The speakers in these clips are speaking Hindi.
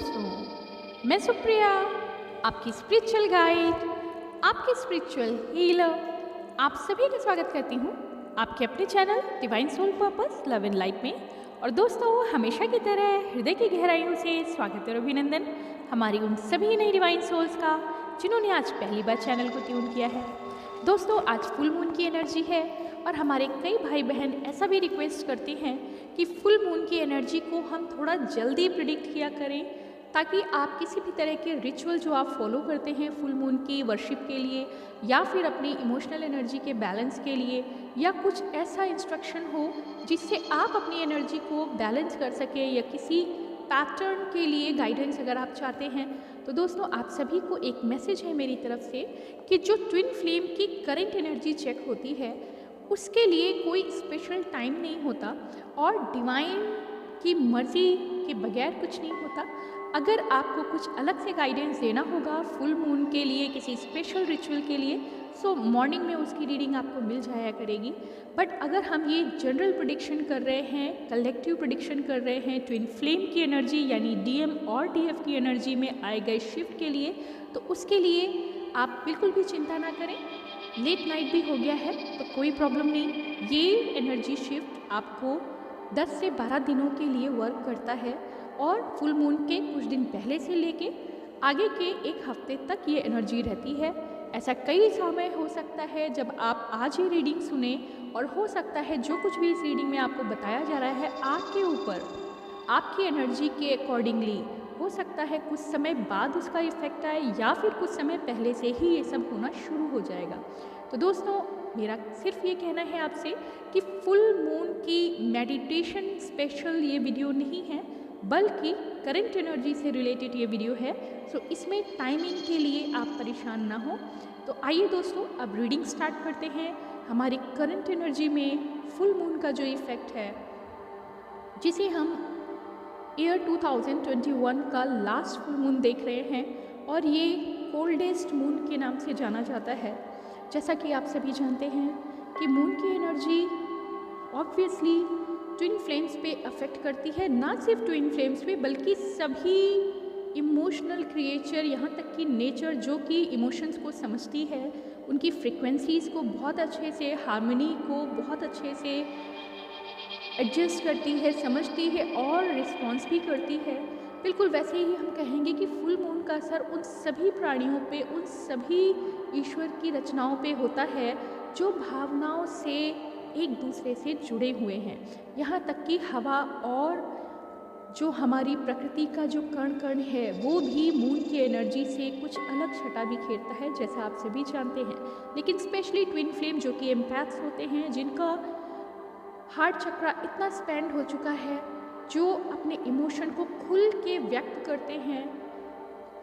दोस्तों, मैं सुप्रिया, आपकी स्पिरिचुअल गाइड, आपकी स्पिरिचुअल हीलर, आप सभी का स्वागत करती हूँ आपके अपने channel divine soul purpose love and light में। और दोस्तों, हमेशा की तरह हृदय की गहराइयों से स्वागत और अभिनंदन हमारी उन सभी नई डिवाइन सोल्स का जिन्होंने आज पहली बार चैनल को ट्यून किया है। दोस्तों, आज फुल मून की एनर्जी है और हमारे कई भाई बहन ऐसा भी रिक्वेस्ट करते हैं कि फुल मून की एनर्जी को हम थोड़ा जल्दी प्रिडिक्ट किया करें, ताकि आप किसी भी तरह के रिचुअल जो आप फॉलो करते हैं फुल मून की वर्शिप के लिए या फिर अपनी इमोशनल एनर्जी के बैलेंस के लिए, या कुछ ऐसा इंस्ट्रक्शन हो जिससे आप अपनी एनर्जी को बैलेंस कर सकें, या किसी पैटर्न के लिए गाइडेंस अगर आप चाहते हैं, तो दोस्तों आप सभी को एक मैसेज है मेरी तरफ से कि जो ट्विन फ्लेम की करंट एनर्जी चेक होती है उसके लिए कोई स्पेशल टाइम नहीं होता और डिवाइन की मर्जी के बगैर कुछ नहीं होता। अगर आपको कुछ अलग से गाइडेंस देना होगा फुल मून के लिए, किसी स्पेशल रिचुअल के लिए, सो मॉर्निंग में उसकी रीडिंग आपको मिल जाया करेगी। बट अगर हम ये जनरल प्रेडिक्शन कर रहे हैं, कलेक्टिव प्रेडिक्शन कर रहे हैं ट्विन फ्लेम की एनर्जी यानी डीएम और डीएफ की एनर्जी में आए गए शिफ्ट के लिए, तो उसके लिए आप बिल्कुल भी चिंता ना करें। लेट नाइट भी हो गया है तो कोई प्रॉब्लम नहीं। ये एनर्जी शिफ्ट आपको 10 से 12 दिनों के लिए वर्क करता है और फुल मून के कुछ दिन पहले से लेके आगे के एक हफ्ते तक ये एनर्जी रहती है। ऐसा कई समय हो सकता है जब आप आज ही रीडिंग सुने, और हो सकता है जो कुछ भी इस रीडिंग में आपको बताया जा रहा है आपके ऊपर, आपकी एनर्जी के अकॉर्डिंगली हो सकता है कुछ समय बाद उसका इफेक्ट आए, या फिर कुछ समय पहले से ही ये सब होना शुरू हो जाएगा। तो दोस्तों, मेरा सिर्फ ये कहना है आपसे कि फुल मून की मेडिटेशन स्पेशल ये वीडियो नहीं है, बल्कि करंट एनर्जी से रिलेटेड ये वीडियो है। सो इसमें टाइमिंग के लिए आप परेशान ना हो। तो आइए दोस्तों, अब रीडिंग स्टार्ट करते हैं। हमारी करंट एनर्जी में फुल मून का जो इफेक्ट है, जिसे हम ईयर 2021 का लास्ट फुल मून देख रहे हैं, और ये कोल्डेस्ट मून के नाम से जाना जाता है। जैसा कि आप सभी जानते हैं कि मून की एनर्जी ऑब्वियसली ट्विन फ्लेम्स पे अफेक्ट करती है। ना सिर्फ ट्विन फ्लेम्स पे, बल्कि सभी इमोशनल क्रिएचर, यहाँ तक कि नेचर जो कि इमोशंस को समझती है, उनकी फ्रिक्वेंसीज़ को बहुत अच्छे से, हार्मनी को बहुत अच्छे से एडजस्ट करती है, समझती है और रिस्पॉन्स भी करती है। बिल्कुल वैसे ही हम कहेंगे कि फुल मून का असर उन सभी प्राणियों पे, उन सभी ईश्वर की रचनाओं पे होता है जो भावनाओं से एक दूसरे से जुड़े हुए हैं। यहाँ तक कि हवा और जो हमारी प्रकृति का जो कण कण है वो भी मून की एनर्जी से कुछ अलग छटा बिखेरता है, जैसा आप सभी जानते हैं। लेकिन स्पेशली ट्विन फ्लेम जो कि एम्पैथ्स होते हैं, जिनका हार्ट चक्रा इतना स्पेंड हो चुका है, जो अपने इमोशन को खुल के व्यक्त करते हैं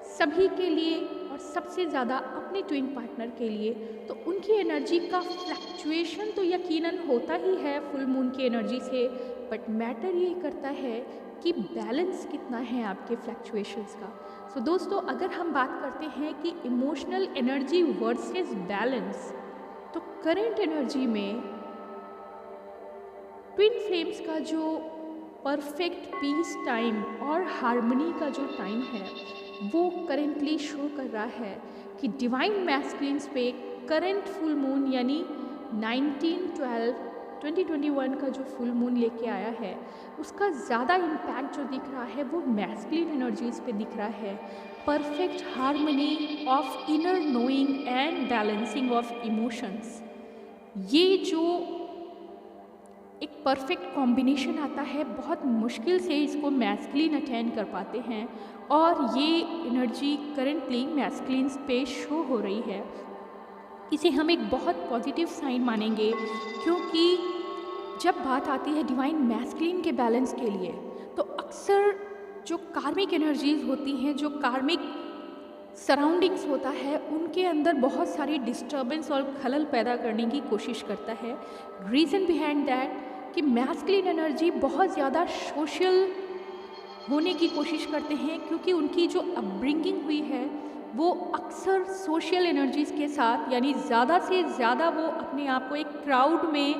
सभी के लिए और सबसे ज़्यादा अपने ट्विन पार्टनर के लिए, तो उनकी एनर्जी का फ्लक्चुएशन तो यकीनन होता ही है फुल मून की एनर्जी से। बट मैटर ये करता है कि बैलेंस कितना है आपके फ्लक्चुएशंस का। सो दोस्तों, अगर हम बात करते हैं कि इमोशनल एनर्जी वर्सेस बैलेंस, तो करंट एनर्जी में ट्विन फ्लेम्स का जो परफेक्ट पीस टाइम और हार्मनी का जो टाइम है वो करेंटली शो कर रहा है कि डिवाइन मैस्कुलिन्स पे करंट फुल मून यानी 19/12/2021 का जो फुल मून लेके आया है, उसका ज़्यादा इम्पैक्ट जो दिख रहा है वो मैस्कुलिन एनर्जीज पे दिख रहा है। Perfect harmony of inner knowing and balancing of emotions, ये जो एक परफेक्ट कॉम्बिनेशन आता है, बहुत मुश्किल से इसको मैस्कुलिन अटेन कर पाते हैं, और ये एनर्जी करेंटली मैस्कुलिन्स पे शो हो रही है। इसे हम एक बहुत पॉजिटिव साइन मानेंगे, क्योंकि जब बात आती है डिवाइन मैस्कुलिन के बैलेंस के लिए, तो अक्सर जो कार्मिक एनर्जीज होती हैं, जो कार्मिक सराउंडिंग्स होता है, उनके अंदर बहुत सारी डिस्टर्बेंस और खलल पैदा करने की कोशिश करता है। रीज़न बिहाइंड दैट कि मैस्कुलिन एनर्जी बहुत ज़्यादा सोशल होने की कोशिश करते हैं, क्योंकि उनकी जो अपब्रिंगिंग हुई है वो अक्सर सोशल एनर्जीज़ के साथ, यानी ज़्यादा से ज़्यादा वो अपने आप को एक क्राउड में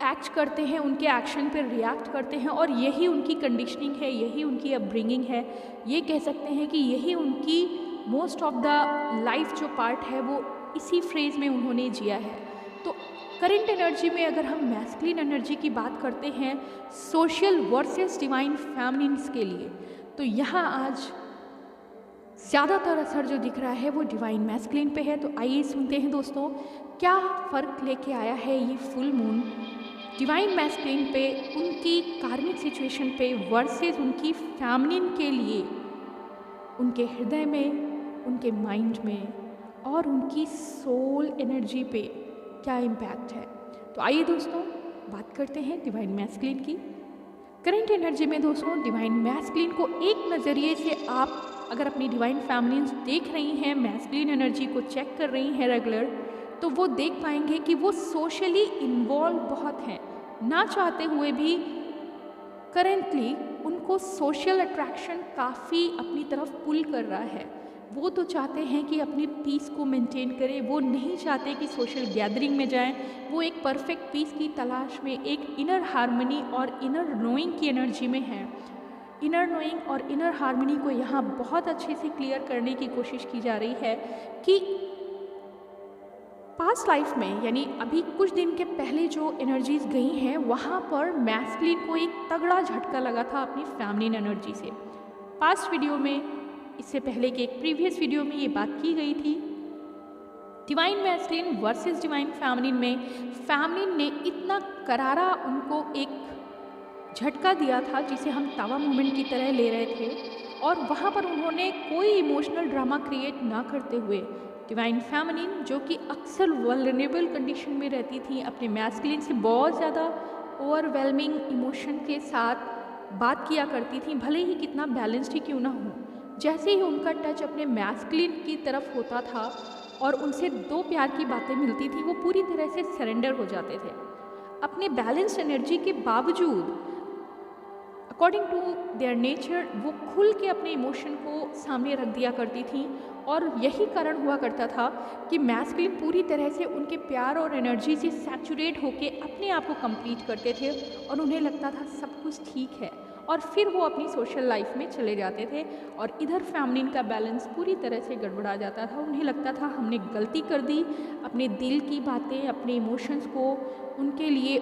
एक्ट करते हैं, उनके एक्शन पर रिएक्ट करते हैं, और यही उनकी कंडीशनिंग है, यही उनकी अपब्रिंगिंग है। ये कह सकते हैं कि यही उनकी मोस्ट ऑफ द लाइफ जो पार्ट है वो इसी फ्रेज में उन्होंने जिया है। तो करंट एनर्जी में अगर हम मैस्कुलिन एनर्जी की बात करते हैं सोशल वर्सेस डिवाइन फेमिनिन्स के लिए, तो यहाँ आज ज़्यादातर असर जो दिख रहा है वो डिवाइन मैस्कुलिन पे है। तो आइए सुनते हैं दोस्तों, क्या फ़र्क लेके आया है ये फुल मून डिवाइन मैस्कुलिन पे, उनकी कार्मिक सिचुएशन पे वर्सेस उनकी फेमिनिन के लिए, उनके हृदय में, उनके माइंड में और उनकी सोल एनर्जी पे क्या इम्पैक्ट है। तो आइए दोस्तों बात करते हैं डिवाइन मैस्कुलिन की। करंट एनर्जी में दोस्तों डिवाइन मैस्कुलिन को एक नज़रिए से आप अगर अपनी डिवाइन फेमिनिन्स देख रही हैं, मैस्कुलिन एनर्जी को चेक कर रही हैं रेगुलर, तो वो देख पाएंगे कि वो सोशली इन्वॉल्व बहुत हैं। ना चाहते हुए भी करेंटली उनको सोशल अट्रैक्शन काफ़ी अपनी तरफ पुल कर रहा है। वो तो चाहते हैं कि अपनी पीस को मेंटेन करें, वो नहीं चाहते कि सोशल गैदरिंग में जाएं। वो एक परफेक्ट पीस की तलाश में, एक इनर हार्मनी और इनर नोइंग की एनर्जी में है। इनर नोइंग और इनर हार्मनी को यहाँ बहुत अच्छे से क्लियर करने की कोशिश की जा रही है कि पास्ट लाइफ में, यानी अभी कुछ दिन के पहले जो एनर्जीज गई हैं वहाँ पर मैस्कुलिन को एक तगड़ा झटका लगा था अपनी फेमिनिन एनर्जी से। पास्ट वीडियो में, इससे पहले के एक प्रीवियस वीडियो में ये बात की गई थी। Divine masculine versus divine feminine में फेमिनिन ने इतना करारा उनको एक झटका दिया था जिसे हम तावा मूवमेंट की तरह ले रहे थे, और वहाँ पर उन्होंने कोई इमोशनल ड्रामा क्रिएट ना करते हुए डिवाइन फेमिनिन, जो कि अक्सर वल्नरेबल कंडीशन में रहती थी, अपने मैस्कुलिन से बहुत ज़्यादा ओवरवेलमिंग इमोशन के साथ बात किया करती थी, भले ही कितना बैलेंस्ड ही क्यों ना हो। जैसे ही उनका टच अपने मैस्कुलिन की तरफ होता था और उनसे दो प्यार की बातें मिलती थी, वो पूरी तरह से सरेंडर हो जाते थे। अपने बैलेंस्ड एनर्जी के बावजूद अकॉर्डिंग टू देयर नेचर वो खुल के अपने इमोशन को सामने रख दिया करती थी, और यही कारण हुआ करता था कि मैस्कुलिन पूरी तरह से उनके प्यार और एनर्जी से सैचुरेट होके अपने आप को कंप्लीट करते थे, और उन्हें लगता था सब कुछ ठीक है, और फिर वो अपनी सोशल लाइफ में चले जाते थे। और इधर फेमिनिन का बैलेंस पूरी तरह से गड़बड़ा जाता था। उन्हें लगता था हमने गलती कर दी, अपने दिल की बातें, अपने इमोशंस को उनके लिए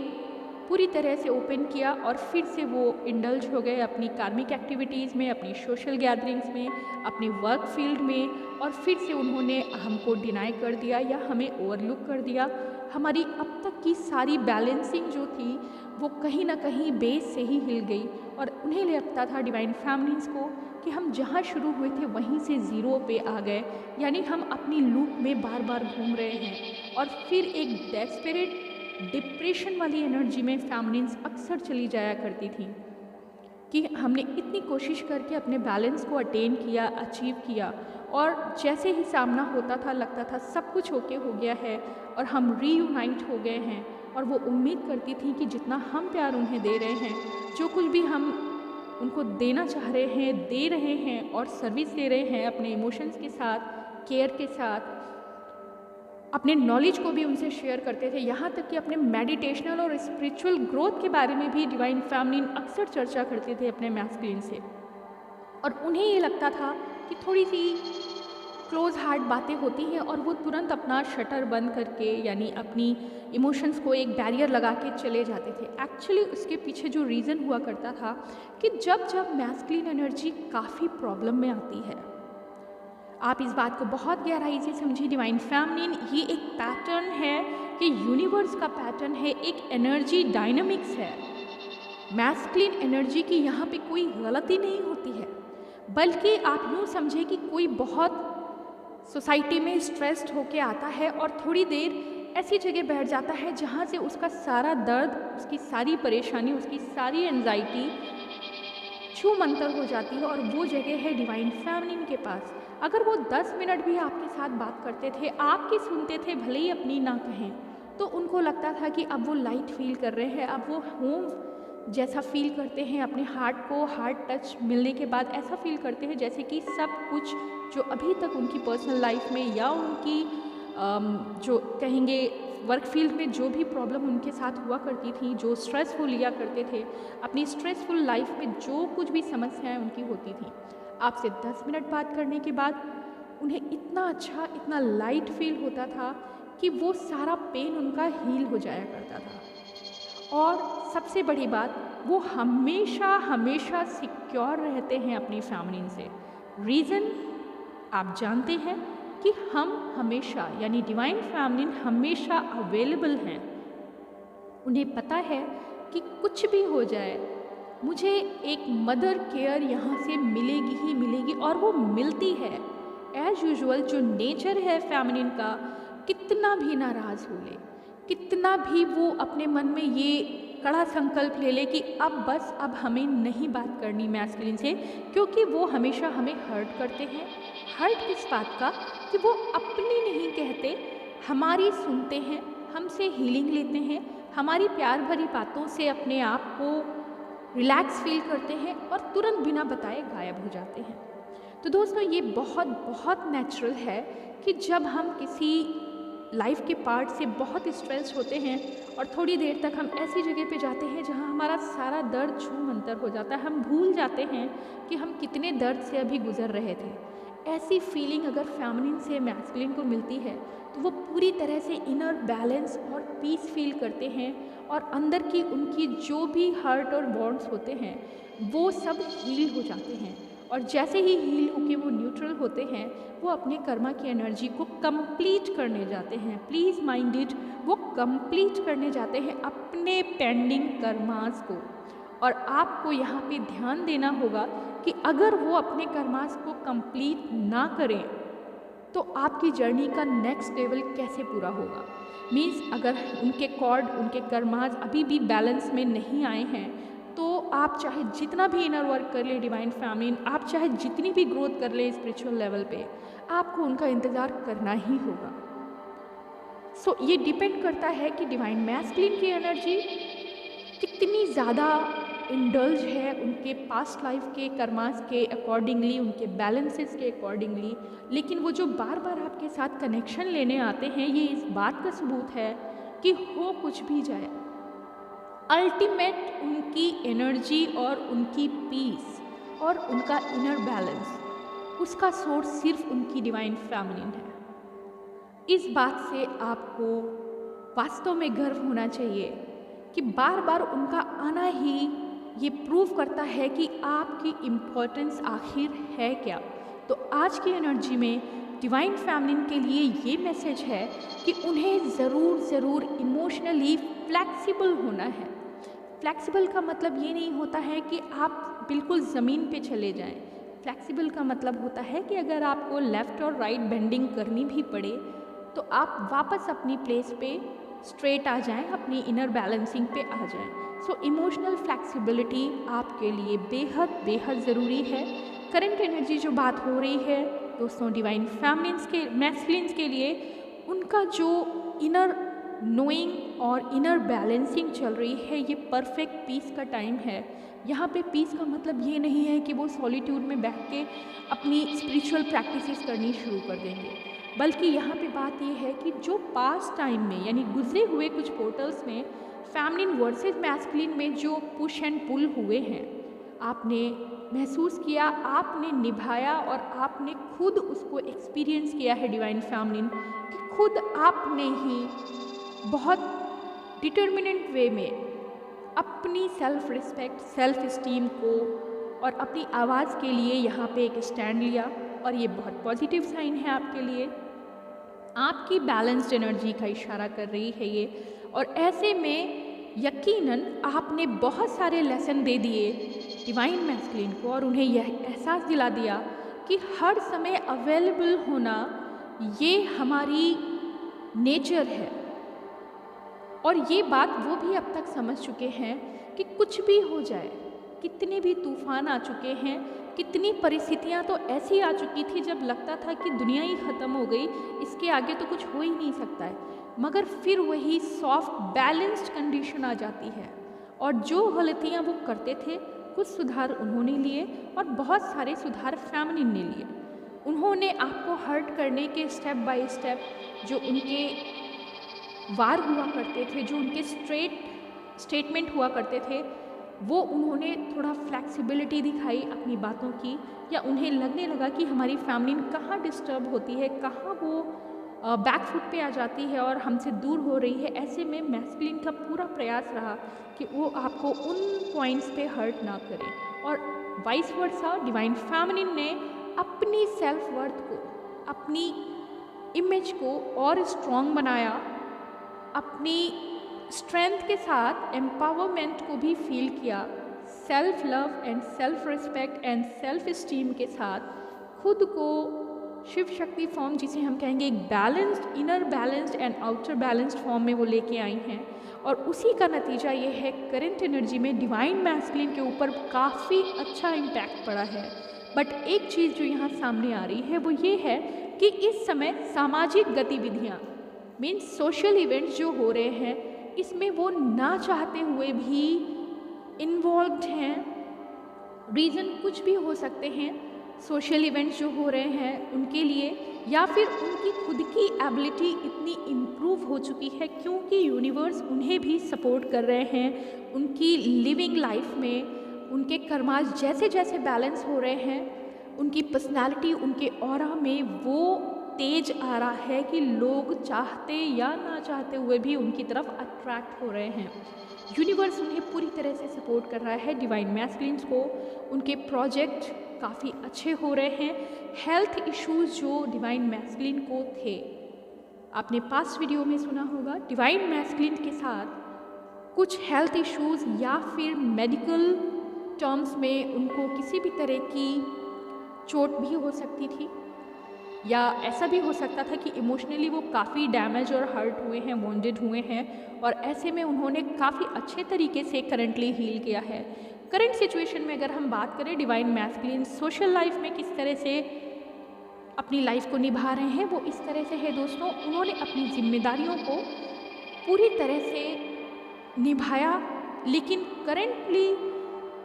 पूरी तरह से ओपन किया, और फिर से वो इंडल्ज हो गए अपनी कार्मिक एक्टिविटीज़ में, अपनी सोशल गैदरिंग्स में, अपने वर्क फील्ड में, और फिर से उन्होंने हमको डिनाई कर दिया या हमें ओवरलुक कर दिया। हमारी अब तक की सारी बैलेंसिंग जो थी वो कहीं ना कहीं बेस से ही हिल गई, और उन्हें लगता था डिवाइन फेमिनिन्स को कि हम जहाँ शुरू हुए थे वहीं से ज़ीरो पे आ गए, यानी हम अपनी लूप में बार बार घूम रहे हैं। और फिर एक डेस्परेट डिप्रेशन वाली एनर्जी में फेमिनिन्स अक्सर चली जाया करती थी कि हमने इतनी कोशिश करके अपने बैलेंस को अटेन किया, अचीव किया, और जैसे ही सामना होता था लगता था सब कुछ ओके हो गया है और हम रीयूनाइट हो गए हैं। और वो उम्मीद करती थी कि जितना हम प्यार उन्हें दे रहे हैं, जो कुछ भी हम उनको देना चाह रहे हैं दे रहे हैं, और सर्विस दे रहे हैं अपने इमोशंस के साथ, केयर के साथ, अपने नॉलेज को भी उनसे शेयर करते थे। यहाँ तक कि अपने मेडिटेशनल और स्पिरिचुअल ग्रोथ के बारे में भी डिवाइन फेमिनिन अक्सर चर्चा करते थे अपने मैस्कुलिन से, और उन्हें ये लगता था कि थोड़ी सी क्लोज हार्ट बातें होती हैं और वो तुरंत अपना शटर बंद करके, यानी अपनी इमोशंस को एक बैरियर लगा के चले जाते थे। एक्चुअली उसके पीछे जो रीज़न हुआ करता था कि जब जब मैस्कुलिन एनर्जी काफ़ी प्रॉब्लम में आती है, आप इस बात को बहुत गहराई से समझिए, डिवाइन फेमिनिन ये एक पैटर्न है कि यूनिवर्स का पैटर्न है, एक एनर्जी डायनामिक्स है। मैस्कुलिन एनर्जी की यहाँ पे कोई गलती नहीं होती है, बल्कि आप यूँ समझे कि कोई बहुत सोसाइटी में स्ट्रेस्ड होके आता है और थोड़ी देर ऐसी जगह बैठ जाता है जहाँ से उसका सारा दर्द, उसकी सारी परेशानी, उसकी सारी एंजाइटी छू मंतर हो जाती है, और वो जगह है डिवाइन फेमिनिन के पास। अगर वो 10 मिनट भी आपके साथ बात करते थे, आपकी सुनते थे, भले ही अपनी ना कहें, तो उनको लगता था कि अब वो लाइट फील कर रहे हैं, अब वो होम जैसा फील करते हैं। अपने हार्ट को हार्ट टच मिलने के बाद ऐसा फील करते हैं जैसे कि सब कुछ जो अभी तक उनकी पर्सनल लाइफ में या उनकी जो कहेंगे वर्क फील्ड में जो भी प्रॉब्लम उनके साथ हुआ करती थी, जो स्ट्रेस वो लिया करते थे, अपनी स्ट्रेसफुल लाइफ में जो कुछ भी समस्याएं उनकी होती थी, आपसे 10 मिनट बात करने के बाद उन्हें इतना अच्छा, इतना लाइट फील होता था कि वो सारा पेन उनका हील हो जाया करता था। और सबसे बड़ी बात, वो हमेशा हमेशा सिक्योर रहते हैं अपनी फैमिली से। रीज़न आप जानते हैं कि हम हमेशा, यानी डिवाइन फैमिली हमेशा अवेलेबल हैं। उन्हें पता है कि कुछ भी हो जाए, मुझे एक मदर केयर यहाँ से मिलेगी ही मिलेगी, और वो मिलती है। एज यूजुअल जो नेचर है फैमिलीन का, कितना भी नाराज़ हो ले, कितना भी वो अपने मन में ये कड़ा संकल्प ले ले कि अब हमें नहीं बात करनी मैस्कुलिन से, क्योंकि वो हमेशा हमें हर्ट करते हैं। हर्ट किस बात का? कि वो अपनी नहीं कहते, हमारी सुनते हैं, हमसे हीलिंग लेते हैं, हमारी प्यार भरी बातों से अपने आप को रिलैक्स फील करते हैं और तुरंत बिना बताए गायब हो जाते हैं। तो दोस्तों, ये बहुत बहुत नेचुरल है कि जब हम किसी लाइफ के पार्ट से बहुत स्ट्रेस होते हैं और थोड़ी देर तक हम ऐसी जगह पे जाते हैं जहाँ हमारा सारा दर्द छूमंतर हो जाता है, हम भूल जाते हैं कि हम कितने दर्द से अभी गुजर रहे थे। ऐसी फीलिंग अगर फैमिलीन से मैस्कुलिन को मिलती है तो वो पूरी तरह से इनर बैलेंस और पीस फील करते हैं, और अंदर की उनकी जो भी हर्ट और बॉन्ड्स होते हैं वो सब हील हो जाते हैं। और जैसे ही हील होके वो न्यूट्रल होते हैं, वो अपने कर्मा की एनर्जी को कंप्लीट करने जाते हैं। प्लीज़ माइंड इट, वो कंप्लीट करने जाते हैं अपने पेंडिंग कर्मास को। और आपको यहाँ पे ध्यान देना होगा कि अगर वो अपने कर्मास को कंप्लीट ना करें तो आपकी जर्नी का नेक्स्ट लेवल कैसे पूरा होगा। मीन्स अगर उनके कॉर्ड, उनके कर्मास अभी भी बैलेंस में नहीं आए हैं, तो आप चाहे जितना भी इनर वर्क कर ले डिवाइन फैमिली, आप चाहे जितनी भी ग्रोथ कर ले स्पिरिचुअल लेवल पे, आपको उनका इंतज़ार करना ही होगा। सो ये डिपेंड करता है कि डिवाइन मैस्कुलिन की एनर्जी कितनी ज़्यादा इंडल्ज है उनके पास्ट लाइफ के कर्मास के अकॉर्डिंगली, उनके बैलेंसेस के अकॉर्डिंगली। लेकिन वो जो बार बार आपके साथ कनेक्शन लेने आते हैं, ये इस बात का सबूत है कि हो कुछ भी जाए, अल्टीमेट उनकी एनर्जी और उनकी पीस और उनका इनर बैलेंस, उसका सोर्स सिर्फ उनकी डिवाइन फैमिली है। इस बात से आपको वास्तव में गर्व होना चाहिए कि बार बार उनका आना ही ये प्रूव करता है कि आपकी इम्पोर्टेंस आखिर है क्या। तो आज की एनर्जी में डिवाइन फैमिली के लिए ये मैसेज है कि उन्हें ज़रूर इमोशनली फ्लेक्सिबल होना है। फ्लेक्सिबल का मतलब ये नहीं होता है कि आप बिल्कुल ज़मीन पे चले जाएं। फ्लेक्सिबल का मतलब होता है कि अगर आपको लेफ़्ट और राइट बेंडिंग करनी भी पड़े तो आप वापस अपनी प्लेस पे स्ट्रेट आ जाएं, अपनी इनर बैलेंसिंग पे आ जाएं। सो इमोशनल फ्लेक्सिबिलिटी आपके लिए बेहद बेहद ज़रूरी है। करंट एनर्जी जो बात हो रही है दोस्तों डिवाइन फैमिलीज के मैस्कुलिन्स के लिए, उनका जो इनर नोइंग और इनर बैलेंसिंग चल रही है, ये परफेक्ट पीस का टाइम है। यहाँ पे पीस का मतलब ये नहीं है कि वो सॉलिट्यूड में बैठ के अपनी स्पिरिचुअल प्रैक्टिसेस करनी शुरू कर देंगे, बल्कि यहाँ पे बात ये है कि जो पास्ट टाइम में, यानी गुजरे हुए कुछ पोर्टल्स में फैमिलीन वर्सेस मैस्कुलिन में जो पुश एंड पुल हुए हैं, आपने महसूस किया, आपने निभाया और आपने खुद उसको एक्सपीरियंस किया है डिवाइन फैमिलीन, कि खुद आपने ही बहुत डिटर्मिनेंट वे में अपनी सेल्फ रिस्पेक्ट, सेल्फ इस्टीम को और अपनी आवाज़ के लिए यहाँ पे एक स्टैंड लिया। और ये बहुत पॉजिटिव साइन है आपके लिए, आपकी बैलेंस्ड एनर्जी का इशारा कर रही है ये। और ऐसे में यकीनन आपने बहुत सारे लेसन दे दिए डिवाइन मैस्कुलिन को और उन्हें यह एहसास दिला दिया कि हर समय अवेलेबल होना ये हमारी नेचर है। और ये बात वो भी अब तक समझ चुके हैं कि कुछ भी हो जाए, कितने भी तूफान आ चुके हैं, कितनी परिस्थितियाँ तो ऐसी आ चुकी थी जब लगता था कि दुनिया ही ख़त्म हो गई, इसके आगे तो कुछ हो ही नहीं सकता है, मगर फिर वही सॉफ्ट बैलेंस्ड कंडीशन आ जाती है। और जो गलतियाँ वो करते थे, कुछ सुधार उन्होंने लिए और बहुत सारे सुधार फैमिली ने लिए। उन्होंने आपको हर्ट करने के स्टेप बाय स्टेप जो उनके वार हुआ करते थे, जो उनके स्टेटमेंट हुआ करते थे, वो उन्होंने थोड़ा फ्लेक्सिबिलिटी दिखाई अपनी बातों की, या उन्हें लगने लगा कि हमारी फैमिली कहाँ डिस्टर्ब होती है, कहाँ वो बैक फुट पे आ जाती है और हमसे दूर हो रही है। ऐसे में मैस्कुलिन का पूरा प्रयास रहा कि वो आपको उन पॉइंट्स पे हर्ट ना करे, और वाइस वर्सा डिवाइन फेमिनिन ने अपनी सेल्फ वर्थ को, अपनी इमेज को और स्ट्रॉन्ग बनाया, अपनी स्ट्रेंथ के साथ एम्पावरमेंट को भी फील किया, self love and self respect and self esteem के साथ खुद को शिव शक्ति फॉर्म, जिसे हम कहेंगे एक balanced, inner balanced and outer balanced form में वो लेके आई हैं। और उसी का नतीजा ये है, करंट एनर्जी में डिवाइन मैस्कुलिन के ऊपर काफ़ी अच्छा इम्पैक्ट पड़ा है। बट एक चीज़ जो यहाँ सामने आ रही है वो ये है कि इस समय सामाजिक गतिविधियाँ, मीन्स सोशल इवेंट्स जो हो रहे हैं, इसमें वो ना चाहते हुए भी इन्वॉल्व्ड हैं। रीज़न कुछ भी हो सकते हैं, सोशल इवेंट्स जो हो रहे हैं उनके लिए, या फिर उनकी खुद की एबिलिटी इतनी इम्प्रूव हो चुकी है क्योंकि यूनिवर्स उन्हें भी सपोर्ट कर रहे हैं उनकी लिविंग लाइफ में। उनके कर्मास जैसे जैसे बैलेंस हो रहे हैं, उनकी पर्सनालिटी, उनके ऑरा में वो तेज आ रहा है कि लोग चाहते या ना चाहते हुए भी उनकी तरफ अट्रैक्ट हो रहे हैं। यूनिवर्स उन्हें पूरी तरह से सपोर्ट कर रहा है, डिवाइन मैस्कुलिन्स को। उनके प्रोजेक्ट काफ़ी अच्छे हो रहे हैं। हेल्थ इश्यूज जो डिवाइन मैस्कुलिन को थे, आपने पास्ट वीडियो में सुना होगा, डिवाइन मैस्कुलिन के साथ कुछ हेल्थ इश्यूज या फिर मेडिकल टर्म्स में उनको किसी भी तरह की चोट भी हो सकती थी, या ऐसा भी हो सकता था कि इमोशनली वो काफ़ी डैमेज और हर्ट हुए हैं, वॉन्डेड हुए हैं, और ऐसे में उन्होंने काफ़ी अच्छे तरीके से करंटली हील किया है। करंट सिचुएशन में अगर हम बात करें, डिवाइन मैस्कुलिन सोशल लाइफ में किस तरह से अपनी लाइफ को निभा रहे हैं, वो इस तरह से है दोस्तों, उन्होंने अपनी जिम्मेदारियों को पूरी तरह से निभाया, लेकिन करंटली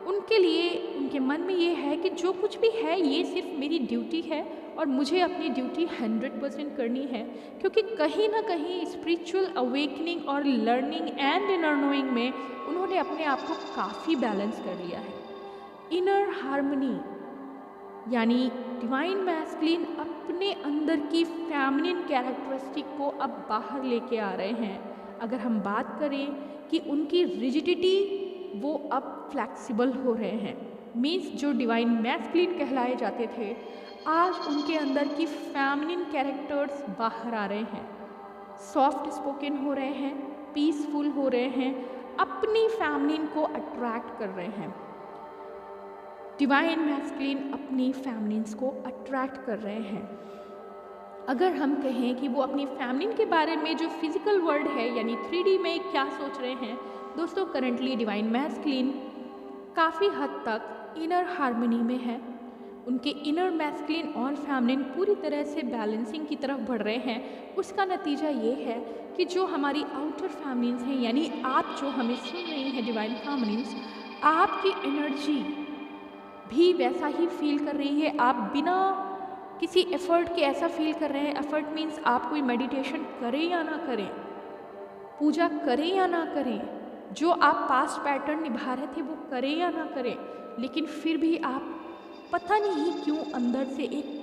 उनके लिए, उनके मन में ये है कि जो कुछ भी है ये सिर्फ मेरी ड्यूटी है और मुझे अपनी ड्यूटी 100% करनी है, क्योंकि कहीं ना कहीं स्पिरिचुअल अवेकनिंग और लर्निंग एंड इनर नोइंग में उन्होंने अपने आप को काफ़ी बैलेंस कर लिया है। इनर हार्मनी, यानी डिवाइन मैस्कुलिन अपने अंदर की फेमिनिन कैरेक्टरिस्टिक को अब बाहर लेके आ रहे हैं। अगर हम बात करें कि उनकी रिजिडिटी, वो अब फ्लैक्सिबल हो रहे हैं। मीन्स जो डिवाइन मैस्कुलिन कहलाए जाते थे, आज उनके अंदर की फेमिनिन कैरेक्टर्स बाहर आ रहे हैं, सॉफ्ट स्पोकन हो रहे हैं, पीसफुल हो रहे हैं, अपनी फेमिनिन को अट्रैक्ट कर रहे हैं। डिवाइन मैस्कुलिन अपनी फेमिनिन्स को अट्रैक्ट कर रहे हैं। अगर हम कहें कि वो अपनी फेमिनिन के बारे में जो फिजिकल वर्ल्ड है, यानी 3D में क्या सोच रहे हैं दोस्तों, करंटली डिवाइन मैस्कुलिन काफ़ी हद तक इनर हार्मनी में है। उनके इनर मैस्कुलिन और फेमिनिन पूरी तरह से बैलेंसिंग की तरफ बढ़ रहे हैं। उसका नतीजा ये है कि जो हमारी आउटर फेमिनिन्स हैं, यानी आप जो हमें सुन रही हैं डिवाइन फेमिनिन्स, आपकी एनर्जी भी वैसा ही फील कर रही है। आप बिना किसी एफर्ट के ऐसा फील कर रहे हैं। एफर्ट मीन्स आप कोई मेडिटेशन करें या ना करें, पूजा करें या ना करें, जो आप पास्ट पैटर्न निभा रहे थे वो करें या ना करें, लेकिन फिर भी आप पता नहीं क्यों अंदर से एक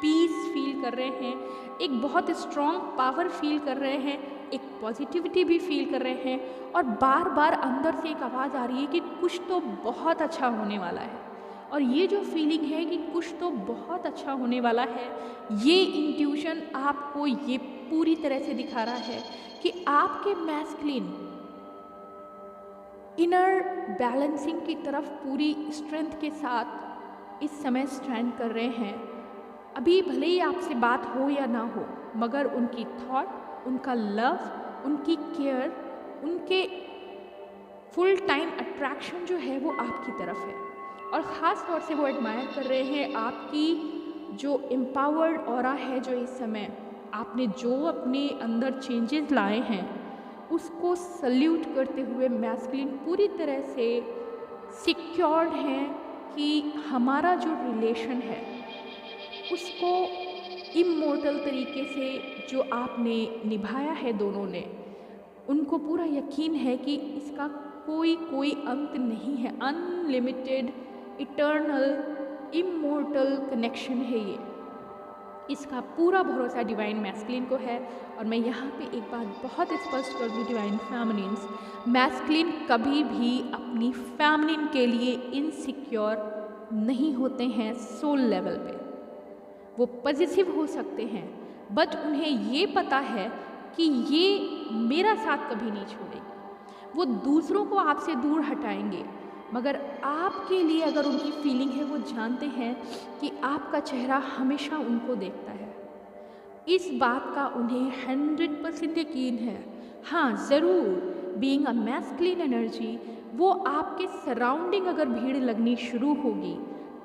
पीस फील कर रहे हैं, एक बहुत स्ट्रॉन्ग पावर फील कर रहे हैं, एक पॉजिटिविटी भी फील कर रहे हैं, और बार बार अंदर से एक आवाज़ आ रही है कि कुछ तो बहुत अच्छा होने वाला है। और ये जो फीलिंग है कि कुछ तो बहुत अच्छा होने वाला है, ये इंट्यूशन आपको ये पूरी तरह से दिखा रहा है कि आपके मैस्कुलिन इनर बैलेंसिंग की तरफ पूरी स्ट्रेंथ के साथ इस समय स्टैंड कर रहे हैं। अभी भले ही आपसे बात हो या ना हो, मगर उनकी थॉट, उनका लव, उनकी केयर, उनके फुल टाइम अट्रैक्शन जो है वो आपकी तरफ है, और ख़ास तौर से वो एडमायर कर रहे हैं आपकी जो एम्पावर्ड ऑरा है, जो इस समय आपने जो अपने अंदर चेंजेस लाए हैं उसको सल्यूट करते हुए मैस्कुलिन पूरी तरह से सिक्योर्ड हैं कि हमारा जो रिलेशन है उसको इमोर्टल तरीके से जो आपने निभाया है दोनों ने, उनको पूरा यकीन है कि इसका कोई अंत नहीं है, अनलिमिटेड, इटर्नल, इमोर्टल कनेक्शन है ये। इसका पूरा भरोसा डिवाइन मैस्कुलिन को है। और मैं यहाँ पे एक बात बहुत स्पष्ट कर दूँ डिवाइन फेमिनिन्स, मैस्कुलिन कभी भी अपनी फेमिनिन के लिए इनसिक्योर नहीं होते हैं। सोल लेवल पे वो पॉजिटिव हो सकते हैं, बट उन्हें ये पता है कि ये मेरा साथ कभी नहीं छोड़ेगी। वो दूसरों को आपसे दूर हटाएंगे, मगर आपके लिए अगर उनकी फीलिंग है, वो जानते हैं कि आपका चेहरा हमेशा उनको देखता है। इस बात का उन्हें 100% यकीन है। हाँ ज़रूर, बीइंग अ मैस्कुलिन एनर्जी, वो आपके सराउंडिंग अगर भीड़ लगनी शुरू होगी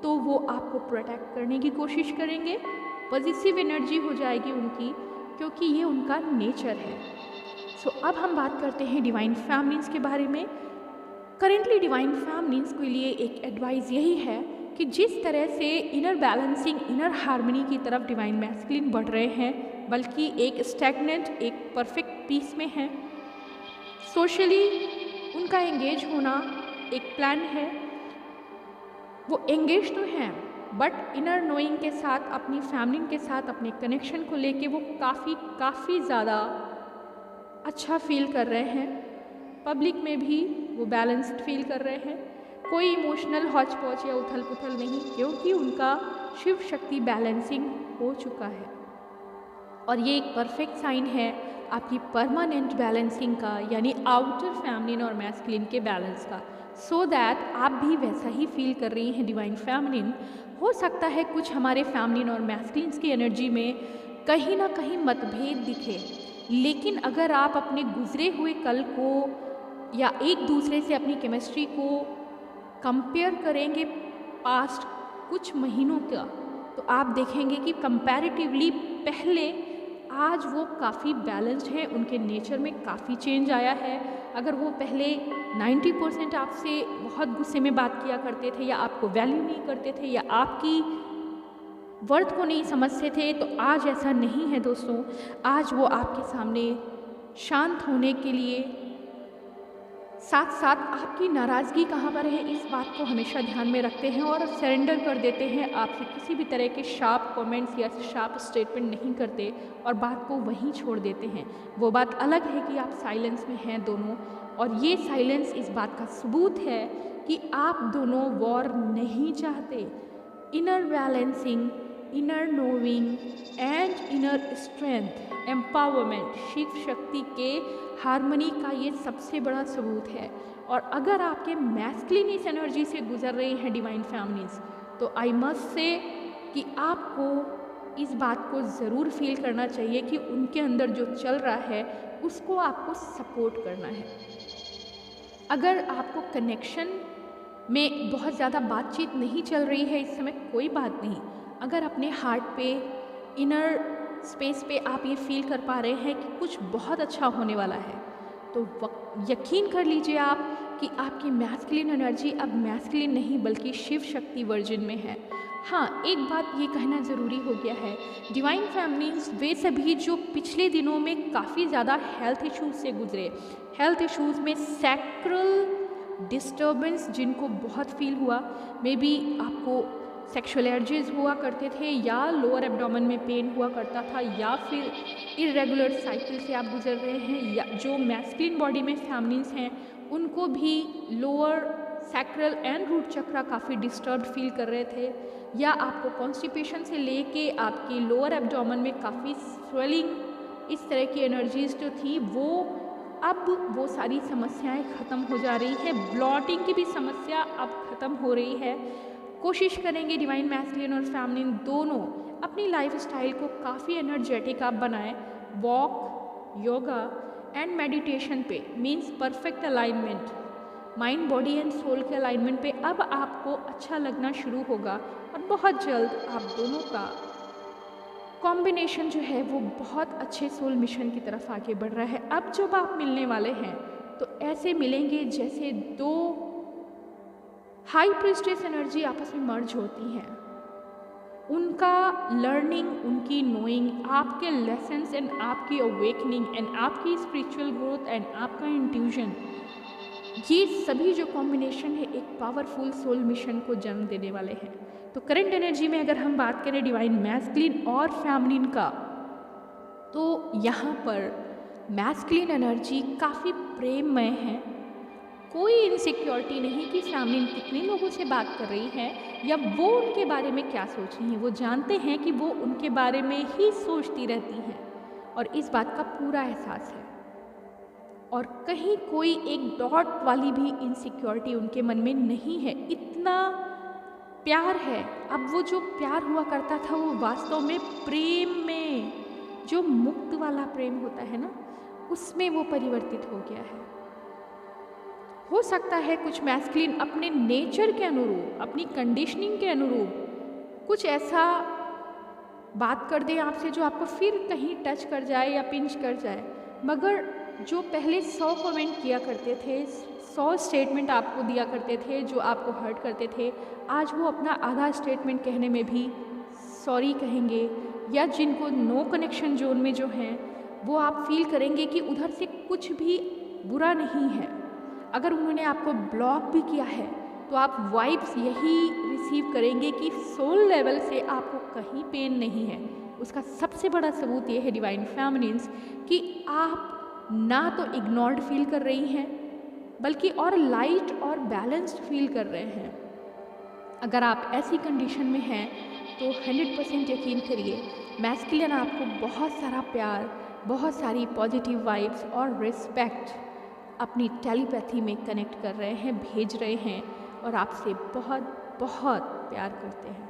तो वो आपको प्रोटेक्ट करने की कोशिश करेंगे। पॉजिटिव एनर्जी हो जाएगी उनकी, क्योंकि ये उनका नेचर है। सो अब हम बात करते हैं डिवाइन फेमिनिन्स के बारे में। करेंटली डिवाइन फेमिनिन्स के लिए एक एडवाइस यही है कि जिस तरह से इनर बैलेंसिंग, इनर हार्मनी की तरफ डिवाइन मैस्कुलिन बढ़ रहे हैं, बल्कि एक स्टैग्नेंट, एक परफेक्ट पीस में है। सोशली उनका एंगेज होना एक प्लान है। वो एंगेज तो हैं, बट इनर नोइंग के साथ, अपनी फैमिली के साथ अपने कनेक्शन को लेके वो काफ़ी ज़्यादा अच्छा फील कर रहे हैं। पब्लिक में भी वो बैलेंस्ड फील कर रहे हैं। कोई इमोशनल हौच पौच या उथल पुथल नहीं, क्योंकि उनका शिव शक्ति बैलेंसिंग हो चुका है। और ये एक परफेक्ट साइन है आपकी परमानेंट बैलेंसिंग का, यानी आउटर फेमिनिन और मैस्कुलिन के बैलेंस का। सो दैट आप भी वैसा ही फील कर रही हैं डिवाइन फेमिनिन। हो सकता है कुछ हमारे फेमिनिन और मैस्कुलिन्स की एनर्जी में कहीं ना कहीं मतभेद दिखे, लेकिन अगर आप अपने गुजरे हुए कल को या एक दूसरे से अपनी केमिस्ट्री को कंपेयर करेंगे पास्ट कुछ महीनों का, तो आप देखेंगे कि कंपैरेटिवली पहले आज वो काफ़ी बैलेंस्ड है। उनके नेचर में काफ़ी चेंज आया है। अगर वो पहले 90% आपसे बहुत गुस्से में बात किया करते थे, या आपको वैल्यू नहीं करते थे, या आपकी वर्थ को नहीं समझते थे, तो आज ऐसा नहीं है दोस्तों। आज वो आपके सामने शांत होने के लिए, साथ साथ आपकी नाराज़गी कहाँ पर है इस बात को हमेशा ध्यान में रखते हैं और सरेंडर कर देते हैं। आपसे किसी भी तरह के शार्प कमेंट्स या शार्प स्टेटमेंट नहीं करते और बात को वहीं छोड़ देते हैं। वो बात अलग है कि आप साइलेंस में हैं दोनों, और ये साइलेंस इस बात का सबूत है कि आप दोनों वॉर नहीं चाहते। Inner balancing, inner knowing and inner strength, empowerment, Shiva Shakti के हार्मनी का ये सबसे बड़ा सबूत है। और अगर आपके मैस्कुलिन इस एनर्जी से गुजर रहे हैं डिवाइन फेमिनिन्स, तो आई मस्ट से कि आपको इस बात को ज़रूर फील करना चाहिए कि उनके अंदर जो चल रहा है उसको आपको सपोर्ट करना है। अगर आपको कनेक्शन में बहुत ज़्यादा बातचीत नहीं चल रही है इस समय, कोई बात नहीं। अगर अपने हार्ट पे, इनर स्पेस पे आप ये फील कर पा रहे हैं कि कुछ बहुत अच्छा होने वाला है, तो यकीन कर लीजिए आप कि आपकी मैस्कुलिन एनर्जी अब मैस्कुलिन नहीं बल्कि शिव शक्ति वर्जन में है। हाँ, एक बात ये कहना ज़रूरी हो गया है, डिवाइन फेमिनिन्स वे सभी जो पिछले दिनों में काफ़ी ज़्यादा हेल्थ इश्यूज से गुजरे, हेल्थ इश्यूज़ में सैक्रल डिस्टर्बेंस जिनको बहुत फील हुआ, मे बी आपको सेक्सुअल एर्जेस हुआ करते थे, या लोअर एब्डोमेन में पेन हुआ करता था, या फिर इरेगुलर साइकिल से आप गुजर रहे हैं, या जो मैस्कुलिन बॉडी में फेमिनिन्स हैं उनको भी लोअर सैक्रल एंड रूट चक्रा काफ़ी डिस्टर्ब्ड फील कर रहे थे, या आपको कॉन्स्टिपेशन से लेके आपकी लोअर एब्डोमेन में काफ़ी स्वेलिंग, इस तरह की एनर्जीज जो थी अब वो सारी समस्याएं ख़त्म हो जा रही है। ब्लॉटिंग की भी समस्या अब ख़त्म हो रही है। कोशिश करेंगे डिवाइन मैस्कुलिन और फेमिनिन दोनों अपनी लाइफ स्टाइल को काफ़ी एनर्जेटिक आप बनाएं। वॉक, योगा एंड मेडिटेशन पे, means perfect alignment, mind, body and soul के अलाइनमेंट पे अब आपको अच्छा लगना शुरू होगा, और बहुत जल्द आप दोनों का कॉम्बिनेशन जो है वो बहुत अच्छे सोल मिशन की तरफ आगे बढ़ रहा है। अब जब आप मिलने वाले हैं तो ऐसे मिलेंगे जैसे दो हाई प्रीस्टेस एनर्जी आपस में मर्ज होती हैं। उनका लर्निंग, उनकी नोइंग, आपके लेसन्स एंड आपकी अवेकनिंग एंड आपकी स्पिरिचुअल ग्रोथ एंड आपका इंट्यूजन, ये सभी जो कॉम्बिनेशन है एक पावरफुल सोल मिशन को जन्म देने वाले हैं। तो करंट एनर्जी में अगर हम बात करें डिवाइन मैस्कुलिन और फेमिनिन का, तो यहाँ पर मैस्कुलिन एनर्जी काफ़ी प्रेममय है। कोई इनसिक्योरिटी नहीं कि फेमिनिन कितने लोगों से बात कर रही है या वो उनके बारे में क्या सोच रही हैं। वो जानते हैं कि वो उनके बारे में ही सोचती रहती हैं और इस बात का पूरा एहसास है। और कहीं कोई एक डॉट वाली भी इनसिक्योरिटी उनके मन में नहीं है। इतना प्यार है। अब वो जो प्यार हुआ करता था वो वास्तव में प्रेम में, जो मुक्त वाला प्रेम होता है ना, उसमें वो परिवर्तित हो गया है। हो सकता है कुछ मैस्कुलिन अपने नेचर के अनुरूप, अपनी कंडीशनिंग के अनुरूप कुछ ऐसा बात कर दे आपसे जो आपको फिर कहीं टच कर जाए या पिंच कर जाए, मगर जो पहले 100 कमेंट किया करते थे, 100 स्टेटमेंट आपको दिया करते थे जो आपको हर्ट करते थे, आज वो अपना आधा स्टेटमेंट कहने में भी सॉरी कहेंगे, या जिनको नो कनेक्शन जोन में जो हैं वो आप फील करेंगे कि उधर से कुछ भी बुरा नहीं है। अगर उन्होंने आपको ब्लॉक भी किया है तो आप वाइब्स यही रिसीव करेंगे कि सोल लेवल से आपको कहीं पेन नहीं है। उसका सबसे बड़ा सबूत ये है डिवाइन फेमिनिन्स कि आप ना तो इग्नोर्ड फील कर रही हैं बल्कि और लाइट और बैलेंस्ड फील कर रहे हैं। अगर आप ऐसी कंडीशन में हैं तो 100% यकीन करिए मैस्कुलिन आपको बहुत सारा प्यार, बहुत सारी पॉजिटिव वाइब्स और रिस्पेक्ट अपनी टेलीपैथी में कनेक्ट कर रहे हैं, भेज रहे हैं और आपसे बहुत बहुत प्यार करते हैं।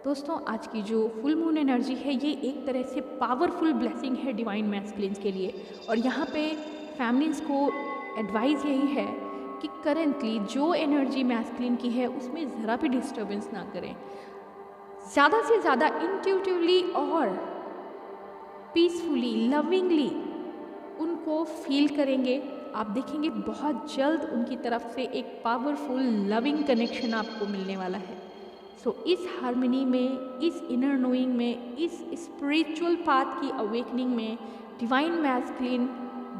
दोस्तों, आज की जो फुल मून एनर्जी है ये एक तरह से पावरफुल ब्लेसिंग है डिवाइन मैस्कुलिन्स के लिए। और यहाँ पे फैमिलीज़ को एडवाइस यही है कि करेंटली जो एनर्जी मैस्कुलिन की है उसमें ज़रा भी डिस्टर्बेंस ना करें। ज़्यादा से ज़्यादा इंट्यूटिवली और पीसफुली, लविंगली उनको फील करेंगे। आप देखेंगे बहुत जल्द उनकी तरफ से एक पावरफुल लविंग कनेक्शन आपको मिलने वाला है। सो इस हार्मनी में, इस इनर नोइंग में, इस स्पिरिचुअल पाथ की अवेकनिंग में डिवाइन मैस्कुलिन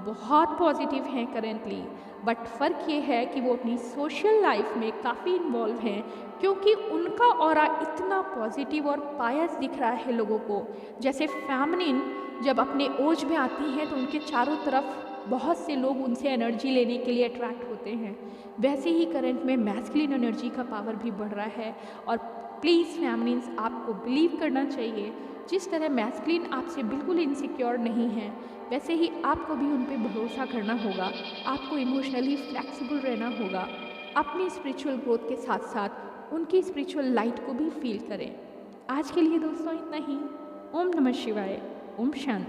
बहुत पॉजिटिव हैं करेंटली। बट फ़र्क ये है कि वो अपनी सोशल लाइफ में काफ़ी इन्वॉल्व हैं क्योंकि उनका ऑरा इतना पॉजिटिव और पायस दिख रहा है लोगों को। जैसे फेमिनिन जब अपने ओज में आती हैं तो उनके चारों तरफ बहुत से लोग उनसे एनर्जी लेने के लिए अट्रैक्ट होते हैं, वैसे ही करंट में मैस्कुलिन एनर्जी का पावर भी बढ़ रहा है। और प्लीज़ फेमिनिन्स, आपको बिलीव करना चाहिए, जिस तरह मैस्कुलिन आपसे बिल्कुल इनसिक्योर नहीं है वैसे ही आपको भी उन पर भरोसा करना होगा। आपको इमोशनली फ्लेक्सिबल रहना होगा। अपनी स्पिरिचुअल ग्रोथ के साथ साथ उनकी स्पिरिचुअल लाइट को भी फील करें। आज के लिए दोस्तों इतना ही। ओम नमः शिवाय। ओम शांति।